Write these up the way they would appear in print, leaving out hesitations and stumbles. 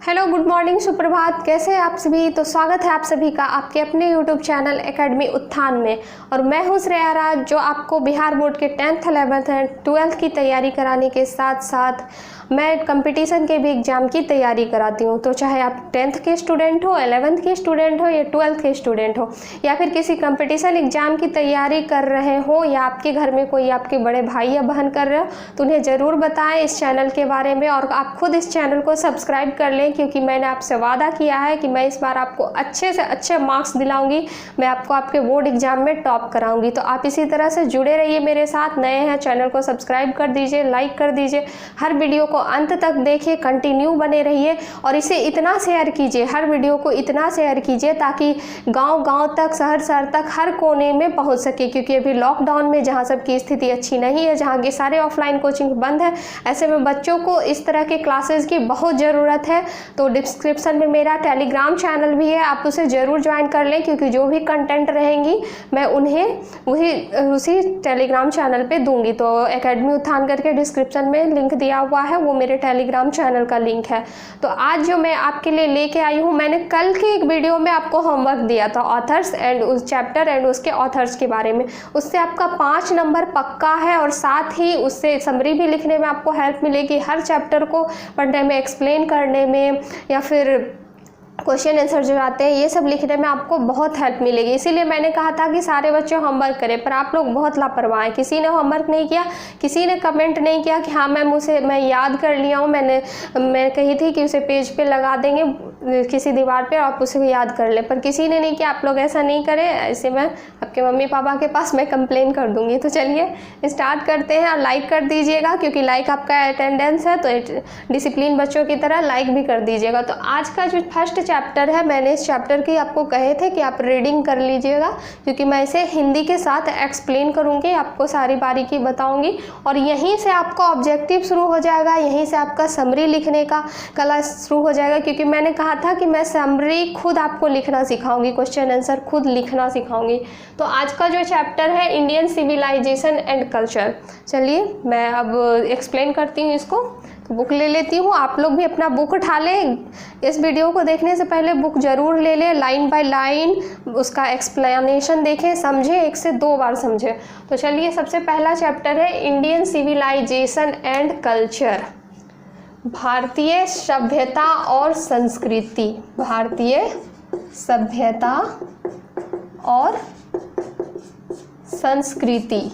Hello, good morning, सुप्रभात। कैसे हैं आप सभी? तो स्वागत है आप सभी का आपके अपने यूट्यूब चैनल एकेडमी उत्थान में। और मैं हूं श्रेया राज, जो आपको बिहार बोर्ड के 10th, 11th एंड 12th की तैयारी कराने के साथ साथ मैं कंपटीशन के भी एग्ज़ाम की तैयारी कराती हूं। तो चाहे आप 10th के स्टूडेंट हो, 11th के स्टूडेंट हो या 12th के स्टूडेंट हो, या फिर किसी कंपटीशन एग्ज़ाम की तैयारी कर रहे हो, या आपके घर में कोई आपके बड़े भाई या बहन कर रहे हो, तो उन्हें ज़रूर बताएं इस चैनल के बारे में। और आप खुद इस चैनल को सब्सक्राइब कर लें, क्योंकि मैंने आपसे वादा किया है कि मैं इस बार आपको अच्छे से अच्छे मार्क्स दिलाऊंगी। मैं आपको आपके बोर्ड एग्जाम में टॉप कराऊंगी। तो आप इसी तरह से जुड़े रहिए मेरे साथ। नए हैं, चैनल को सब्सक्राइब कर दीजिए, लाइक कर दीजिए, हर वीडियो को अंत तक देखिए, कंटिन्यू बने रहिए और इसे इतना शेयर कीजिए, हर वीडियो को इतना शेयर कीजिए ताकि गांव-गांव तक, शहर-शहर तक, हर कोने में पहुंच सके। क्योंकि अभी लॉकडाउन में जहां सबकी स्थिति अच्छी नहीं है, जहां के सारे ऑफलाइन कोचिंग बंद है, ऐसे में बच्चों को इस तरह के क्लासेस की बहुत ज़रूरत है। तो डिस्क्रिप्शन में मेरा टेलीग्राम चैनल भी है, आप उसे ज़रूर ज्वाइन कर लें, क्योंकि जो भी कंटेंट रहेंगी मैं उन्हें उसी टेलीग्राम चैनल पे दूंगी। तो एकेडमी उत्थान करके डिस्क्रिप्शन में लिंक दिया हुआ है, वो मेरे टेलीग्राम चैनल का लिंक है। तो आज जो मैं आपके लिए लेके आई हूँ, मैंने कल की एक वीडियो में आपको होमवर्क दिया था ऑथर्स एंड उस चैप्टर एंड उसके ऑथर्स के बारे में। उससे आपका 5 नंबर पक्का है और साथ ही उससे समरी भी लिखने में आपको हेल्प मिलेगी। हर चैप्टर को पढ़ने में, एक्सप्लेन करने में, या फिर क्वेश्चन आंसर जो आते हैं ये सब लिखने में आपको बहुत हेल्प मिलेगी। इसीलिए मैंने कहा था कि सारे बच्चे होमवर्क करें, पर आप लोग बहुत लापरवाह हैं। किसी ने होमवर्क नहीं किया, किसी ने कमेंट नहीं किया कि हाँ मैम मैं याद कर लिया हूँ, मैं कही थी कि उसे पेज पे लगा देंगे किसी दीवार पे, आप उसे याद कर ले, पर किसी ने नहीं किया। आप लोग ऐसा नहीं करें, ऐसे मैं आपके मम्मी पापा के पास मैं कंप्लेन कर दूंगी। तो चलिए स्टार्ट करते हैं। और लाइक कर दीजिएगा, क्योंकि लाइक आपका अटेंडेंस है, तो डिसिप्लिन बच्चों की तरह लाइक भी कर दीजिएगा। तो आज का जो फर्स्ट चैप्टर है, मैंने इस चैप्टर की आपको कहे थे कि आप रीडिंग कर लीजिएगा, क्योंकि मैं इसे हिंदी के साथ एक्सप्लेन करूँगी, आपको सारी बारीकी बताऊँगी। और यहीं से आपका ऑब्जेक्टिव शुरू हो जाएगा, यहीं से आपका समरी लिखने का कला शुरू हो जाएगा। क्योंकि मैंने कहा था कि मैं समरी खुद आपको लिखना सिखाऊंगी, क्वेश्चन आंसर खुद लिखना सिखाऊंगी। तो आज का जो चैप्टर है इंडियन सिविलाइजेशन एंड कल्चर, चलिए मैं अब एक्सप्लेन करती हूँ इसको। तो बुक ले लेती हूँ, आप लोग भी अपना बुक उठा लें। इस वीडियो को देखने से पहले बुक ज़रूर ले लें, लाइन बाय लाइन उसका एक्सप्लेनेशन देखें, समझें, 1 से 2 बार समझें। तो चलिए, सबसे पहला चैप्टर है इंडियन सिविलाइजेशन एंड कल्चर, भारतीय सभ्यता और संस्कृति। भारतीय सभ्यता और संस्कृति।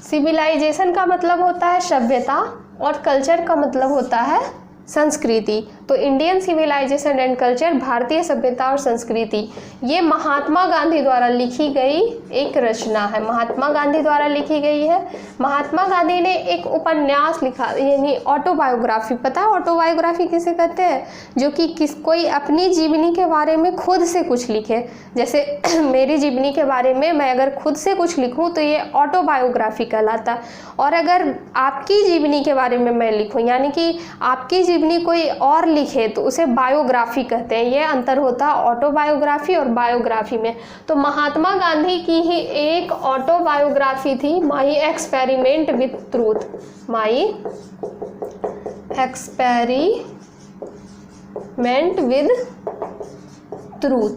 सिविलाइजेशन का मतलब होता है सभ्यता और कल्चर का मतलब होता है संस्कृति। तो इंडियन सिविलाइजेशन एंड कल्चर, भारतीय सभ्यता और संस्कृति, ये महात्मा गांधी द्वारा लिखी गई एक रचना है। महात्मा गांधी द्वारा लिखी गई है। महात्मा गांधी ने एक उपन्यास लिखा, यानी ऑटोबायोग्राफी। पता है ऑटोबायोग्राफी किसे कहते हैं? जो कि कोई अपनी जीवनी के बारे में खुद से कुछ लिखे। जैसे मेरी जीवनी के बारे में मैं अगर खुद से कुछ लिखूं तो ये ऑटोबायोग्राफी कहलाता। और अगर आपकी जीवनी के बारे में मैं लिखूं, यानी कि आपकी जीवनी कोई और लिखे, तो उसे बायोग्राफी कहते हैं। ये अंतर होता है ऑटोबायोग्राफी और बायोग्राफी में। तो महात्मा गांधी की ही एक ऑटोबायोग्राफी थी, my experiment with truth. My experiment with truth.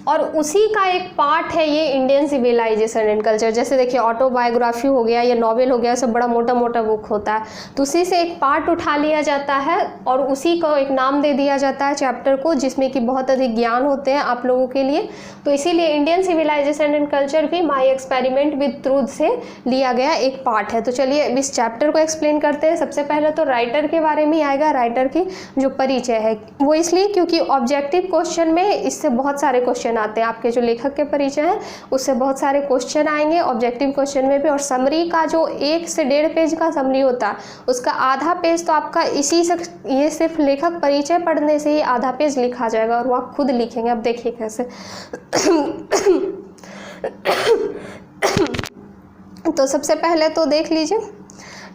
और उसी का एक पार्ट है ये इंडियन सिविलाइजेशन एंड कल्चर। जैसे देखिए ऑटोबायोग्राफी हो गया या नॉवेल हो गया, सब बड़ा मोटा मोटा बुक होता है, तो उसी से एक पार्ट उठा लिया जाता है और उसी को एक नाम दे दिया जाता है चैप्टर को, जिसमें कि बहुत अधिक ज्ञान होते हैं आप लोगों के लिए। तो इसीलिए इंडियन सिविलाइजेशन एंड कल्चर भी माई एक्सपेरिमेंट विद ट्रूथ से लिया गया एक पार्ट है। तो चलिए इस चैप्टर को एक्सप्लेन करते हैं। सबसे पहले तो राइटर के बारे में आएगा। राइटर की जो परिचय है वो इसलिए क्योंकि ऑब्जेक्टिव क्वेश्चन में इससे बहुत सारे क्वेश्चन आते हैं। आपके जो लेखक के परिचय हैं उससे बहुत सारे क्वेश्चन आएंगे ऑब्जेक्टिव क्वेश्चन में भी। और समरी का जो 1 से 1.5 पेज का समरी होता है, उसका आधा पेज तो आपका इसी से, ये सिर्फ लेखक परिचय पढ़ने से ही आधा पेज लिखा जाएगा, और वो आप खुद लिखेंगे। अब देखिए कैसे। तो सबसे पहले तो देख लीजिए,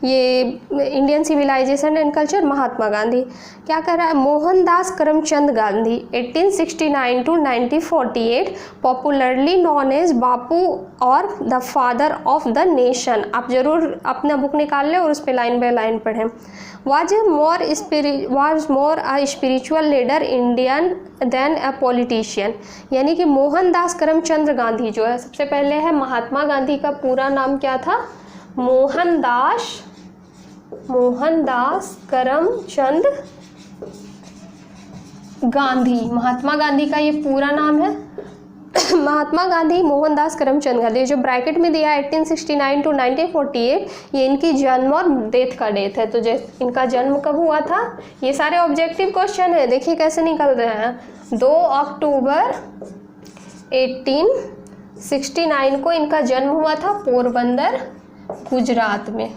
ये Indian civilisation and culture, Mahatma Gandhi. क्या कर रहा है, Mohandas Karamchand Gandhi 1869 to 1948, popularly known as Bapu और the father of the nation. आप जरूर अपना बुक निकाल लें और उस पर लाइन बाय लाइन पढ़ें। was more a spiritual leader Indian than a politician, यानी कि मोहनदास करमचंद गांधी जो है, सबसे पहले है महात्मा गांधी का पूरा नाम क्या था, मोहनदास करमचंद गांधी। महात्मा गांधी का ये पूरा नाम है महात्मा गांधी मोहनदास करमचंद गांधी। जो ब्रैकेट में दिया 1869 to 1948, ये इनकी जन्म और डेथ का डेट है। तो इनका जन्म कब हुआ था, ये सारे ऑब्जेक्टिव क्वेश्चन है, देखिए कैसे निकल रहे हैं। 2 अक्टूबर 1869 को इनका जन्म हुआ था पोरबंदर गुजरात में।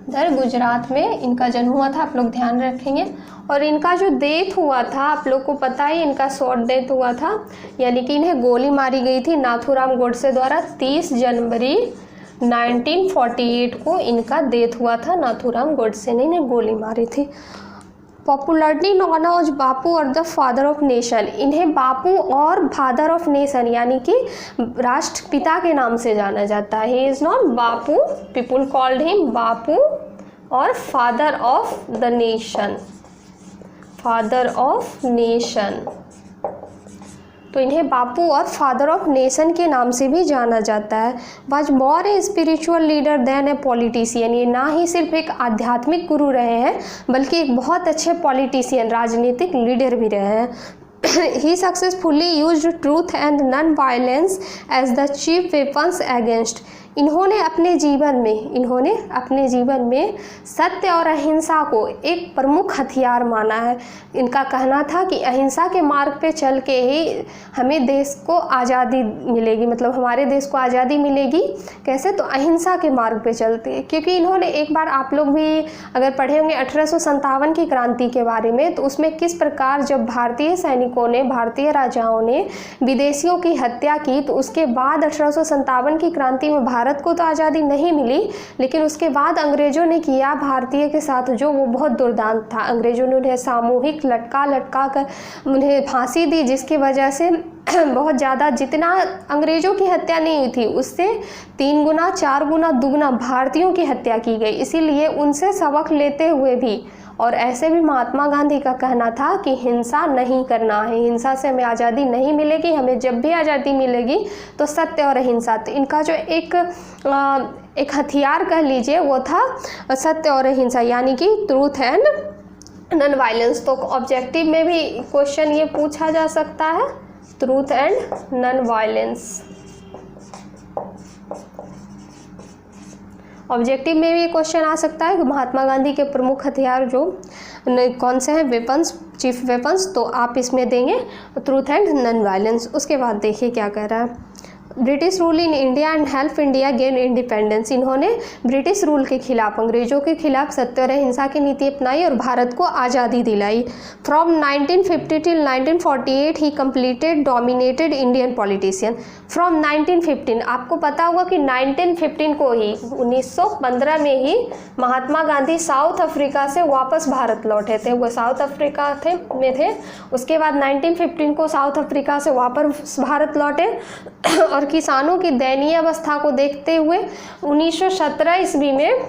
गुजरात में इनका जन्म हुआ था, आप लोग ध्यान रखेंगे। और इनका जो डेथ हुआ था, आप लोग को पता है इनका शॉर्ट डेथ हुआ था, यानी कि इन्हें गोली मारी गई थी नाथूराम गोडसे द्वारा। 30 जनवरी 1948 को इनका डेथ हुआ था, नाथूराम गोडसे ने इन्हें गोली मारी थी। पॉपुलरली नॉन एज बापू और द फादर ऑफ नेशन, इन्हें बापू और फादर ऑफ नेशन यानी कि राष्ट्रपिता के नाम से जाना जाता है। He is not Bapu, people called him Bapu और father of the nation, father of nation. तो इन्हें बापू और फादर ऑफ नेशन के नाम से भी जाना जाता है। Was more a spiritual leader than a politician, ये ना ही सिर्फ एक आध्यात्मिक गुरु रहे हैं बल्कि एक बहुत अच्छे पॉलिटिशियन, राजनीतिक लीडर भी रहे हैं। He successfully used truth and non-violence as the chief weapons against, इन्होंने अपने जीवन में सत्य और अहिंसा को एक प्रमुख हथियार माना है। इनका कहना था कि अहिंसा के मार्ग पे चल के ही हमें देश को आज़ादी मिलेगी, मतलब हमारे देश को आज़ादी मिलेगी। कैसे, तो अहिंसा के मार्ग पे चलते। क्योंकि इन्होंने एक बार, आप लोग भी अगर पढ़े होंगे 1857 की क्रांति के बारे में, तो उसमें किस प्रकार जब भारतीय सैनिकों ने, भारतीय राजाओं ने विदेशियों की हत्या की, तो उसके बाद 1857 की क्रांति में भारत को तो आज़ादी नहीं मिली, लेकिन उसके बाद अंग्रेज़ों ने किया भारतीय के साथ जो वो बहुत दुर्दांत था। अंग्रेज़ों ने उन्हें सामूहिक लटका कर उन्हें फांसी दी, जिसकी वजह से बहुत ज़्यादा, जितना अंग्रेज़ों की हत्या नहीं हुई थी उससे 3 गुना 4 गुना दुगना भारतीयों की हत्या की गई। इसीलिए उनसे सबक लेते हुए भी, और ऐसे भी महात्मा गांधी का कहना था कि हिंसा नहीं करना है, हिंसा से हमें आज़ादी नहीं मिलेगी, हमें जब भी आज़ादी मिलेगी तो सत्य और अहिंसा। तो इनका जो एक हथियार कह लीजिए वो था सत्य और अहिंसा, यानी कि ट्रूथ एंड नॉन वायलेंस। तो ऑब्जेक्टिव में भी क्वेश्चन ये पूछा जा सकता है, truth and non violence. Objective में भी क्वेश्चन आ सकता है कि महात्मा गांधी के प्रमुख हथियार जो कौन से हैं, वेपन्स, चीफ वेपन्स। तो आप इसमें देंगे ट्रूथ एंड नॉन वायलेंस। उसके बाद देखिए क्या कह रहा है, British rule in India and help India gain independence. इन्होंने ब्रिटिश रूल के खिलाफ, अंग्रेजों के खिलाफ सत्य और अहिंसा की नीति अपनाई और भारत को आज़ादी दिलाई। From 1950 till 1948 he completed dominated Indian politician. From 1915, आपको पता होगा कि 1915 को ही, 1915 में ही महात्मा गांधी साउथ अफ्रीका से वापस भारत लौटे थे। वो साउथ अफ्रीका में थे। उसके बाद 1915 को साउथ अफ्रीका से वापस भारत लौटे और किसानों की दयनीय अवस्था को देखते हुए 1917 ईस्वी में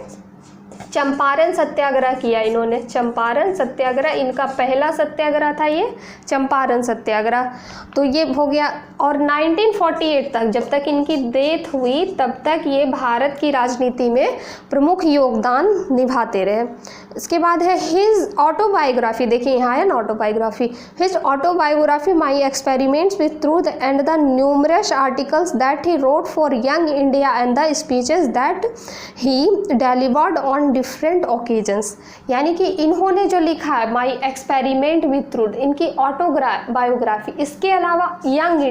चंपारण सत्याग्रह किया इन्होंने। चंपारण सत्याग्रह इनका पहला सत्याग्रह था, ये चंपारण सत्याग्रह। तो ये हो गया। और 1948 तक, जब तक इनकी डेथ हुई तब तक ये भारत की राजनीति में प्रमुख योगदान निभाते रहे। इसके बाद है हिज ऑटोबायोग्राफी। देखिए यहाँ है ना autobiography. His autobiography my experiments with truth and the numerous articles that he wrote for young India and the speeches that he delivered on different occasions. यानी कि इन्होंने जो लिखा है माई एक्सपेरिमेंट विथ ट्रूथ, इनकी ऑटोबायोग्राफी। इसके अलावा young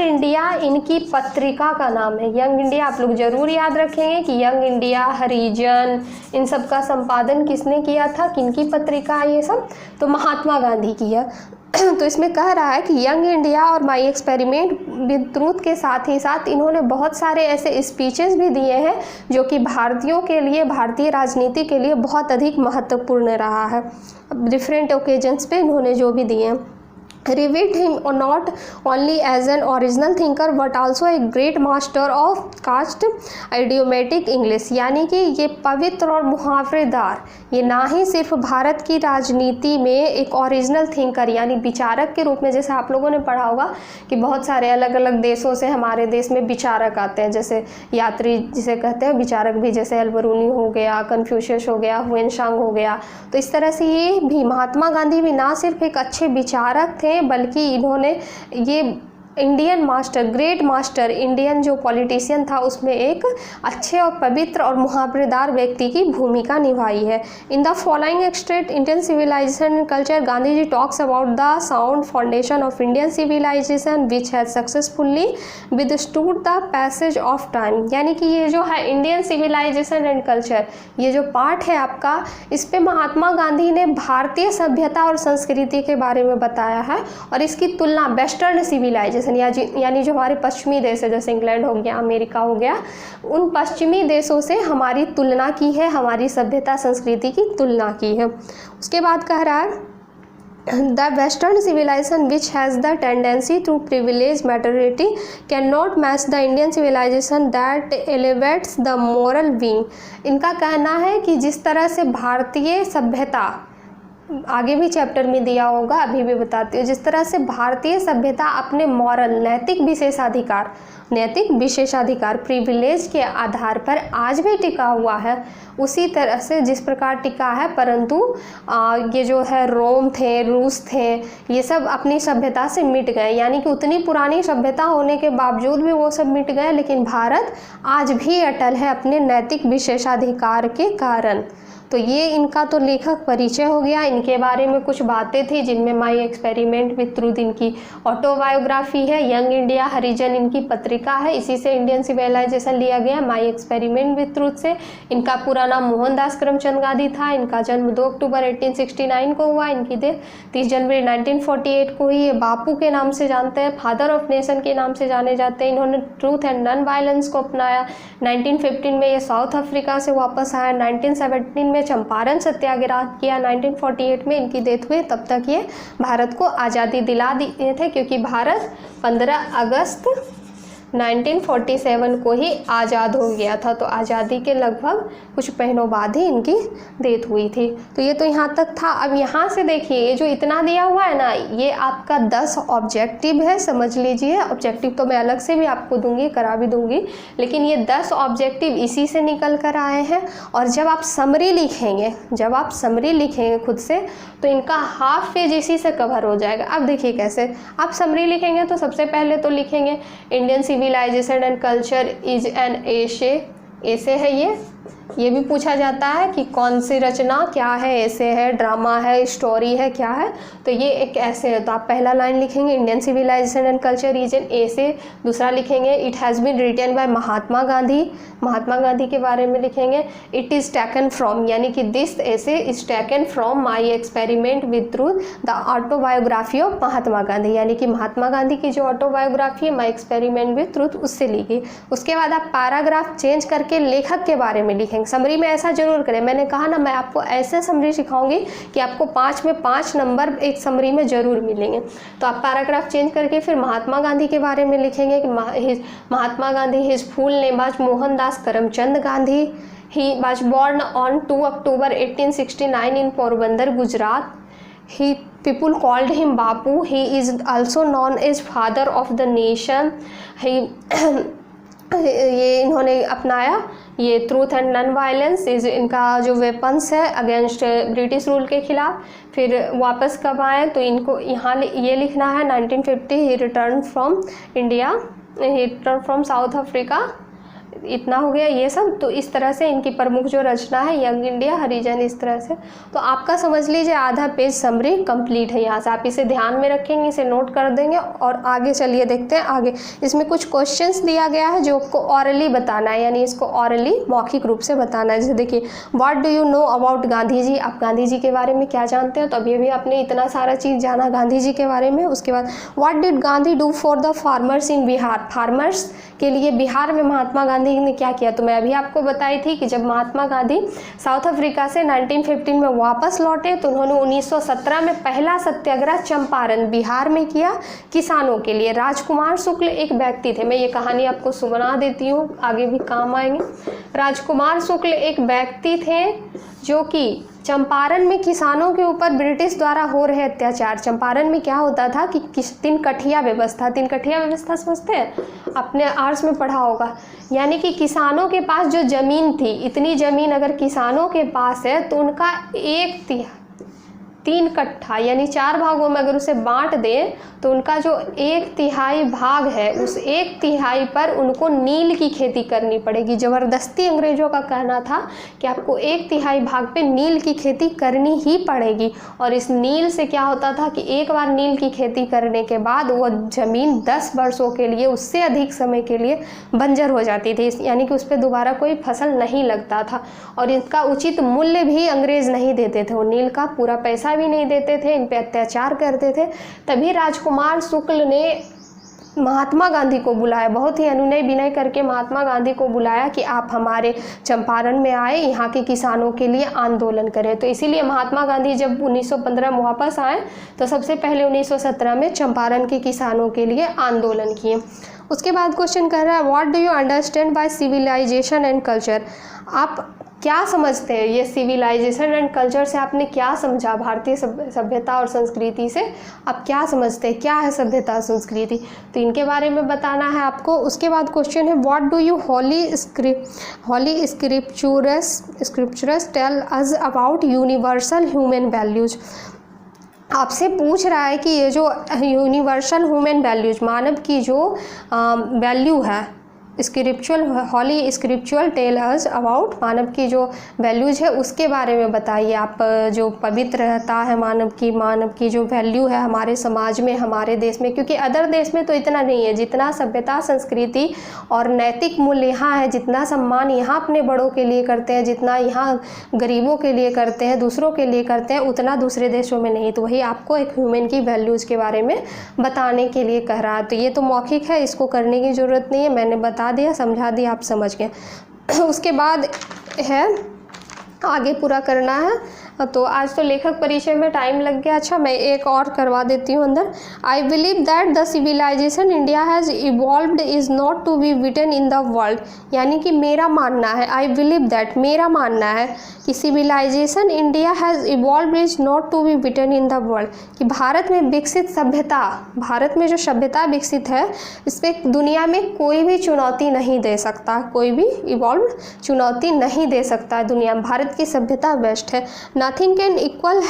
India इनकी पत्रिका का नाम है। यंग इंडिया आप लोग जरूर याद रखेंगे कि यंग इंडिया, हरिजन, इन सब का संपादन किसने किया था, किनकी पत्रिका है ये सब, तो महात्मा गांधी की है। तो इसमें कह रहा है कि यंग इंडिया और माई एक्सपेरिमेंट विद ट्रूथ के साथ ही साथ इन्होंने बहुत सारे ऐसे स्पीचेस भी दिए हैं जो कि भारतीयों के लिए, भारतीय राजनीति के लिए बहुत अधिक महत्वपूर्ण रहा है। डिफरेंट ओकेजन्स पे इन्होंने जो भी दिए हैं। Revered him not only as an original thinker but also a great master of cast idiomatic English, यानी कि ये पवित्र और मुहावरेदार, ये ना ही सिर्फ भारत की राजनीति में एक ओरिजिनल थिंकर यानी विचारक के रूप में, जैसे आप लोगों ने पढ़ा होगा कि बहुत सारे अलग अलग देशों से हमारे देश में विचारक आते हैं, जैसे यात्री जिसे कहते हैं विचारक भी, जैसे अल्बरूनी हो गया, कन्फ्यूशियस हो गया, हुएनसांग हो गया। तो इस तरह से ये भी महात्मा गांधी भी ना सिर्फ एक अच्छे विचारक थे बल्कि इन्होंने ये Indian master, great master, Indian जो पॉलिटिशियन था उसमें एक अच्छे और पवित्र और मुहावरेदार व्यक्ति की भूमिका निभाई है। In the following extract Indian civilisation and culture Gandhi ji talks about the sound foundation of Indian civilisation which has successfully withstood the passage of time, यानी कि ये जो है इंडियन सिविलाइजेशन एंड कल्चर, ये जो पार्ट है आपका, इस पे महात्मा गांधी ने भारतीय सभ्यता और संस्कृति के बारे में बताया है और इसकी तुलना वेस्टर्न सिविलाइजेशन यानी जो हमारे पश्चिमी देश है, जैसे इंग्लैंड हो गया, अमेरिका हो गया, उन पश्चिमी देशों से हमारी तुलना की है, हमारी सभ्यता संस्कृति की तुलना की है। उसके बाद कह रहा है The Western civilization which has the tendency to privilege materiality cannot match the Indian civilization that elevates the moral being। इनका कहना है कि जिस तरह से भारतीय सभ्यता, आगे भी चैप्टर में दिया होगा, अभी भी बताती हूँ, जिस तरह से भारतीय सभ्यता अपने मॉरल, नैतिक विशेषाधिकार प्रिविलेज के आधार पर आज भी टिका हुआ है, उसी तरह से जिस प्रकार टिका है, परंतु ये जो है रोम थे, रूस थे, ये सब अपनी सभ्यता से मिट गए, यानी कि उतनी पुरानी सभ्यता होने के बावजूद भी वो सब मिट गए, लेकिन भारत आज भी अटल है अपने नैतिक विशेषाधिकार के कारण। तो ये इनका तो लेखक परिचय हो गया, इनके बारे में कुछ बातें थी जिनमें माई एक्सपेरिमेंट विद ट्रूथ इनकी ऑटोबायोग्राफी है, यंग इंडिया हरिजन इनकी पत्रिका है, इसी से इंडियन सिविलाइजेशन लिया गया माई एक्सपेरिमेंट विद ट्रूथ से। इनका पूरा नाम मोहनदास करमचंद गांधी था, इनका जन्म 2 अक्टूबर 1869 को हुआ, इनकी डेथ 30 जनवरी 1948 को हुई। ये बापू के नाम से जानते हैं, फादर ऑफ नेशन के नाम से जाने जाते हैं। इन्होंने ट्रूथ एंड नॉन वायलेंस को अपनाया। 1915 में ये साउथ अफ्रीका से वापस आया, 1917 में चंपारण सत्याग्रह किया, 1948 में इनकी डेथ हुई। तब तक ये भारत को आज़ादी दिला दिए थे, क्योंकि भारत 15 अगस्त 1947 को ही आज़ाद हो गया था। तो आज़ादी के लगभग कुछ महीनों बाद ही इनकी डेथ हुई थी। तो ये तो यहाँ तक था। अब यहाँ से देखिए, ये जो इतना दिया हुआ है ना, ये आपका 10 ऑब्जेक्टिव है, समझ लीजिए। ऑब्जेक्टिव तो मैं अलग से भी आपको दूंगी, करा भी दूंगी, लेकिन ये 10 ऑब्जेक्टिव इसी से निकल कर आए हैं। और जब आप समरी लिखेंगे खुद से, तो इनका हाफ पेज इसी से कवर हो जाएगा। अब देखिए कैसे आप समरी लिखेंगे, तो सबसे पहले तो लिखेंगे Indian civilisation and culture is an essay है। ये भी पूछा जाता है कि कौन सी रचना क्या है, ऐसे है, ड्रामा है, स्टोरी है, क्या है। तो ये एक ऐसे है। तो आप पहला लाइन लिखेंगे Indian civilisation and culture is an essay. दूसरा लिखेंगे it has been written by Mahatma Gandhi के बारे में लिखेंगे। इट इज़ टेकन फ्रॉम, यानी कि this essay is taken from my experiment with truth the autobiography of Mahatma Gandhi, यानी कि महात्मा गांधी की जो ऑटोबायोग्राफी है माई एक्सपेरिमेंट विद ट्रूथ, उससे लिखी। उसके बाद आप पैराग्राफ चेंज करके लेखक के बारे में लिखेंगे। समरी में ऐसा जरूर करें, मैंने कहा ना, मैं आपको ऐसे समरी सिखाऊंगी कि आपको 5 में 5 नंबर एक समरी में जरूर मिलेंगे। तो आप पैराग्राफ चेंज करके फिर महात्मा गांधी के बारे में लिखेंगे कि Mahatma Gandhi, his full name was Mohandas Karamchand Gandhi. He was born on 2 October 1869 in Porbandar, Gujarat. People called him Bapu. He is also known as father of the nation. ये इन्होंने अपनाया ये ट्रूथ एंड नॉन वायलेंस, इनका जो वेपन्स है अगेंस्ट ब्रिटिश रूल के खिलाफ। फिर वापस कब आए, तो इनको यहाँ ये लिखना है 1950 he return from India, he return from South Africa इतना हो गया ये सब। तो इस तरह से इनकी प्रमुख जो रचना है यंग इंडिया, हरिजन, इस तरह से। तो आपका समझ लीजिए आधा पेज समरी कंप्लीट है। यहाँ से आप इसे ध्यान में रखेंगे, इसे नोट कर देंगे और आगे चलिए देखते हैं आगे। इसमें कुछ क्वेश्चंस दिया गया है जो आपको ऑरली बताना है, यानी इसको ऑरली मौखिक रूप से बताना है। जैसे देखिए, what do you know about Gandhi ji, आप गांधी जी के बारे में क्या जानते हो? तो अभी भी आपने इतना सारा चीज़ जाना गांधी जी के बारे में। उसके बाद what did Gandhi do for the farmers in Bihar, farmers के लिए बिहार में महात्मा गांधी ने क्या किया? तो मैं अभी आपको बताई थी कि जब महात्मा गांधी साउथ अफ्रीका से 1915 में वापस लौटे तो उन्होंने 1917 में पहला सत्याग्रह चंपारण बिहार में किया किसानों के लिए। राजकुमार शुक्ल एक व्यक्ति थे, मैं ये कहानी आपको सुना देती हूँ, आगे भी काम आएंगे। राजकुमार शुक्ल एक व्यक्ति थे जो कि चंपारण में किसानों के ऊपर ब्रिटिश द्वारा हो रहे अत्याचार, चंपारण में क्या होता था कि तिनकठिया व्यवस्था, तिनकठिया व्यवस्था समझते हैं, आपने आर्ट्स में पढ़ा होगा, यानी कि किसानों के पास जो ज़मीन थी, इतनी ज़मीन अगर किसानों के पास है तो उनका 3 कट्ठा यानी 4 भागों में अगर उसे बांट दें तो उनका जो 1/3 भाग है उस 1/3 पर उनको नील की खेती करनी पड़ेगी। ज़बरदस्ती अंग्रेज़ों का कहना था कि आपको 1/3 भाग पे नील की खेती करनी ही पड़ेगी। और इस नील से क्या होता था कि एक बार नील की खेती करने के बाद वो ज़मीन 10 वर्षों के लिए, उससे अधिक समय के लिए बंजर हो जाती थी, यानी कि उस पर दोबारा कोई फसल नहीं लगता था। और इसका उचित मूल्य भी अंग्रेज़ नहीं देते थे, वो नील का पूरा पैसा भी नहीं देते थे, इन पे अत्याचार करते थे। तभी राजकुमार शुक्ल ने महात्मा गांधी को बुलाया, बहुत ही अनुनय विनय करके महात्मा गांधी को बुलाया कि आप हमारे चंपारण में आए, यहाँ के किसानों के लिए आंदोलन करें। तो इसीलिए महात्मा गांधी जब 1915 में वापस आए तो सबसे पहले 1917 में चंपारण के किसानों के लिए आंदोलन किए। उसके बाद क्वेश्चन कर रहा है what do you understand by civilisation and culture, आप क्या समझते हैं? ये सिविलाइजेशन एंड कल्चर से आपने क्या समझा? भारतीय सभ्यता और संस्कृति से आप क्या समझते हैं? क्या है सभ्यता संस्कृति? तो इनके बारे में बताना है आपको। उसके बाद क्वेश्चन है what do you holy scriptures tell us about universal human values, आपसे पूछ रहा है कि ये जो यूनिवर्सल ह्यूमन वैल्यूज, मानव की जो वैल्यू है, holy scriptural tell us about, मानव की जो वैल्यूज है उसके बारे में बताइए। आप जो पवित्रता है मानव की जो वैल्यू है हमारे समाज में, हमारे देश में, क्योंकि अदर देश में तो इतना नहीं है जितना सभ्यता संस्कृति और नैतिक मूल्य यहाँ है, जितना सम्मान यहाँ अपने बड़ों के लिए करते हैं, जितना यहाँ गरीबों के लिए करते हैं, दूसरों के लिए करते हैं, उतना दूसरे देशों में नहीं। तो वही आपको एक ह्यूमन की वैल्यूज़ के बारे में बताने के लिए कह रहा है। तो ये तो मौखिक है, इसको करने की ज़रूरत नहीं है, मैंने बता दिया, समझा दिया, आप समझ गए। उसके बाद है आगे पूरा करना है। तो आज तो लेखक परिचय में टाइम लग गया। अच्छा, मैं एक और करवा देती हूँ अंदर। I believe that the civilisation India has evolved is not to be beaten in the world, यानी कि मेरा मानना है, आई बिलीव दैट मेरा मानना है कि civilisation India has evolved is not to be beaten in the world, कि भारत में विकसित सभ्यता, भारत में जो सभ्यता विकसित है इस पर दुनिया में कोई भी चुनौती नहीं दे सकता, कोई भी इवॉल्व चुनौती नहीं दे सकता है दुनिया में। भारत की सभ्यता बेस्ट है। Nothing can equal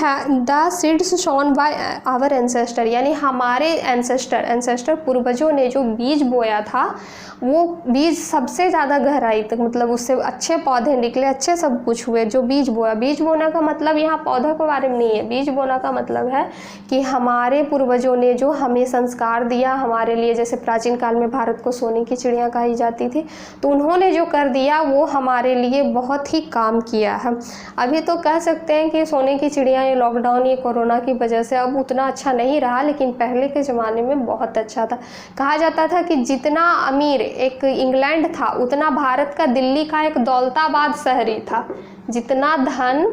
the seeds sown by our ancestor, यानी हमारे एंसेस्टर पूर्वजों ने जो बीज बोया था वो बीज सबसे ज़्यादा गहराई तक, मतलब उससे अच्छे पौधे निकले, अच्छे सब कुछ हुए। जो बीज बोया, बीज बोना का मतलब यहाँ पौधों के बारे में नहीं है, बीज बोना का मतलब है कि हमारे पूर्वजों ने जो हमें संस्कार दिया हमारे लिए, जैसे प्राचीन काल में भारत को सोने की चिड़िया कही जाती थी, तो उन्होंने जो कर दिया वो हमारे लिए बहुत ही काम किया है। अभी तो कह सकते हैं कि सोने की चिड़िया ये लॉकडाउन, ये कोरोना की वजह से अब उतना अच्छा नहीं रहा, लेकिन पहले के ज़माने में बहुत अच्छा था। कहा जाता था कि जितना अमीर एक इंग्लैंड था उतना भारत का दिल्ली का एक दौलताबाद शहरी था। जितना धन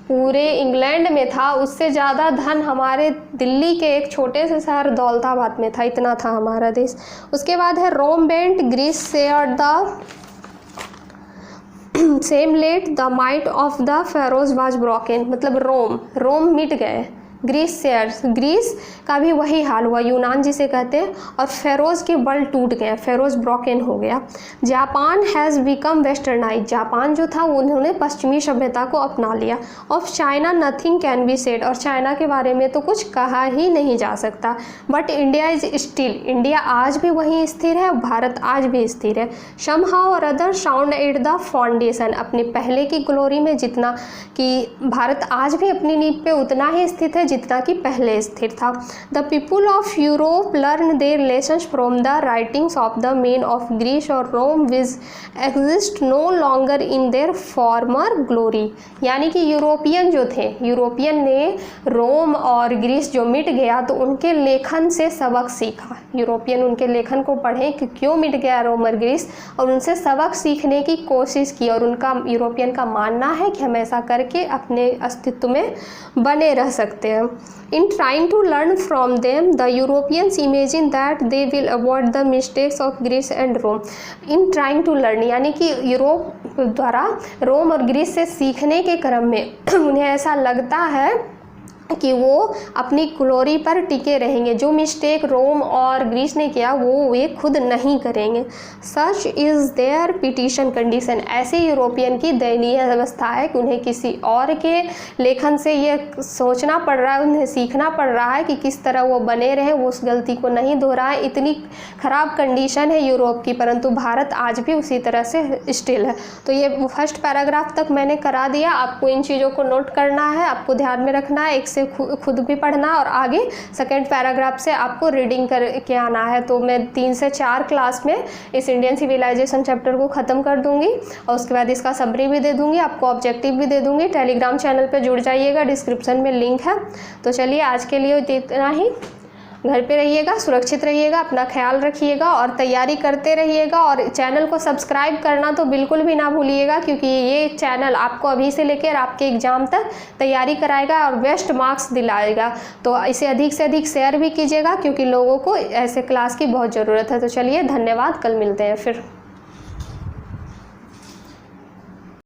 पूरे इंग्लैंड में था उससे ज़्यादा धन हमारे दिल्ली के एक छोटे से शहर दौलताबाद में था, इतना था हमारा देश। उसके बाद है Rome went Greece shared the same fate the might of the Pharaohs was broken, मतलब रोम मिट गए, ग्रीसियर्स, ग्रीस का भी वही हाल हुआ, यूनान जिसे कहते हैं, और फेरोज़ के बल टूट गए, फेरोज़ ब्रोकन हो गया। Japan has become westernise, Japan जो था उन्होंने पश्चिमी सभ्यता को अपना लिया। Of China nothing can be said, और चाइना के बारे में तो कुछ कहा ही नहीं जा सकता। But India is still, India आज भी वहीं स्थिर है, भारत आज भी स्थिर है। समहाउ और other sound at the foundation, अपने पहले की ग्लोरी में जितना कि भारत आज भी अपनी नींव पे उतना ही स्थित है जितना कि पहले स्थिर था। The people of Europe learn their lessons from the writings of the men of Greece और Rome which exist no longer in their former glory, यानी कि यूरोपियन जो थे, यूरोपियन ने रोम और ग्रीस जो मिट गया तो उनके लेखन से सबक सीखा। यूरोपियन उनके लेखन को पढ़े कि क्यों मिट गया रोम और ग्रीस, और उनसे सबक सीखने की कोशिश की, और उनका यूरोपियन का मानना है कि हम ऐसा करके अपने अस्तित्व में बने रह सकते हैं। In trying to learn from them, the Europeans imagine that they will avoid the mistakes of Greece and Rome. In trying to learn यानी कि यूरोप द्वारा रोम और ग्रीस से सीखने के क्रम में उन्हें ऐसा लगता है कि वो अपनी ग्लोरी पर टिके रहेंगे, जो मिस्टेक रोम और ग्रीस ने किया वो वे खुद नहीं करेंगे। Such is their petition condition, ऐसे यूरोपियन की दयनीय अवस्था है कि उन्हें किसी और के लेखन से ये सोचना पड़ रहा है, उन्हें सीखना पड़ रहा है कि किस तरह वो बने रहे, वो उस गलती को नहीं दोहराए। इतनी ख़राब कंडीशन है यूरोप की, परंतु भारत आज भी उसी तरह से स्टिल है। तो ये फर्स्ट पैराग्राफ तक मैंने करा दिया, आपको इन चीज़ों को नोट करना है, आपको ध्यान में रखना है, एक से खुद भी पढ़ना, और आगे सेकेंड पैराग्राफ से आपको रीडिंग करके आना है। तो मैं 3 से 4 क्लास में इस इंडियन सिविलाइजेशन चैप्टर को ख़त्म कर दूंगी, और उसके बाद इसका समरी भी दे दूंगी, आपको ऑब्जेक्टिव भी दे दूंगी। टेलीग्राम चैनल पे जुड़ जाइएगा, डिस्क्रिप्शन में लिंक है। तो चलिए आज के लिए इतना ही। घर पे रहिएगा, सुरक्षित रहिएगा, अपना ख्याल रखिएगा और तैयारी करते रहिएगा। और चैनल को सब्सक्राइब करना तो बिल्कुल भी ना भूलिएगा, क्योंकि ये चैनल आपको अभी से लेकर आपके एग्ज़ाम तक तैयारी कराएगा और बेस्ट मार्क्स दिलाएगा। तो इसे अधिक से अधिक शेयर भी कीजिएगा, क्योंकि लोगों को ऐसे क्लास की बहुत ज़रूरत है। तो चलिए धन्यवाद, कल मिलते हैं फिर।